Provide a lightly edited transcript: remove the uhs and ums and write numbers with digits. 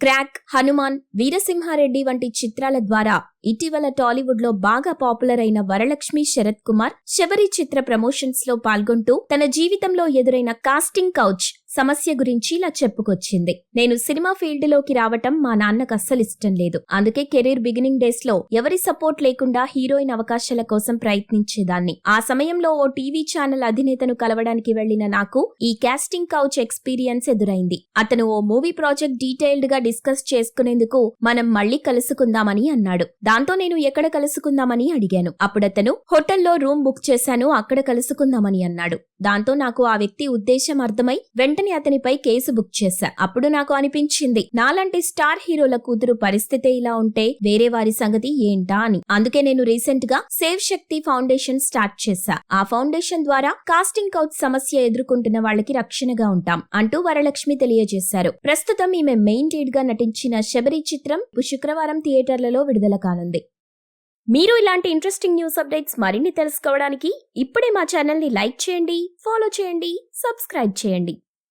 Crack, Hanuman, Veera Simha Reddy వంటి చిత్రాల ద్వారా ఇటీవల టాలీవుడ్ లో బాగా పాపులర్ అయిన వరలక్ష్మి శరత్ కుమార్ శబరి చిత్ర ప్రమోషన్స్ లో పాల్గొంటూ తన జీవితంలో ఎదురైన కాస్టింగ్ కౌచ్ సమస్య గురించి ఇలా చెప్పుకొచ్చింది. నేను సినిమా ఫీల్డ్ లోకి రావటం మా నాన్నకు అస్సలు ఇష్టం లేదు. అందుకే కెరీర్ బిగినింగ్ డేస్ లో ఎవరి సపోర్ట్ లేకుండా హీరోయిన్ అవకాశాల కోసం ప్రయత్నించేదాన్ని. ఆ సమయంలో ఓ టీవీ ఛానల్ అధినేతను కలవడానికి వెళ్లిన నాకు ఈ కాస్టింగ్ కౌచ్ ఎక్స్పీరియన్స్ ఎదురైంది. అతను ఓ మూవీ ప్రాజెక్ట్ డీటెయిల్డ్ గా డిస్కస్ చేసుకునేందుకు మనం మళ్లీ కలుసుకుందామని అన్నాడు. దాంతో నేను ఎక్కడ కలుసుకుందామని అడిగాను. అప్పుడతను హోటల్లో రూమ్ బుక్ చేశాను, అక్కడ కలుసుకుందామని అన్నాడు. దాంతో నాకు ఆ వ్యక్తి ఉద్దేశం అర్థమై వెంటనే అతనిపై కేసు బుక్ చేశా. అప్పుడు నాకు అనిపించింది, నాలాంటి స్టార్ హీరోల కూతురు పరిస్థితే ఇలా ఉంటే వేరే వారి సంగతి ఏంటా అని. అందుకే నేను రీసెంట్ గా సేవ్ శక్తి ఫౌండేషన్ స్టార్ట్ చేశా. ఆ ఫౌండేషన్ ద్వారా కాస్టింగ్ కౌచ్ సమస్య ఎదుర్కొంటున్న వాళ్ళకి రక్షణగా ఉంటాం అంటూ వరలక్ష్మి తెలియజేశారు. ప్రస్తుతం ఈమె మెయిన్ లీడ్ గా నటించిన శబరి చిత్రం శుక్రవారం థియేటర్లలో విడుదల కానుంది. మీరు ఇలాంటి ఇంట్రెస్టింగ్ న్యూస్ అప్డేట్స్ మరిన్ని తెలుసుకోవడానికి ఇప్పుడే మా ఛానల్ ని లైక్ చేయండి, ఫాలో చేయండి, సబ్స్క్రైబ్ చేయండి.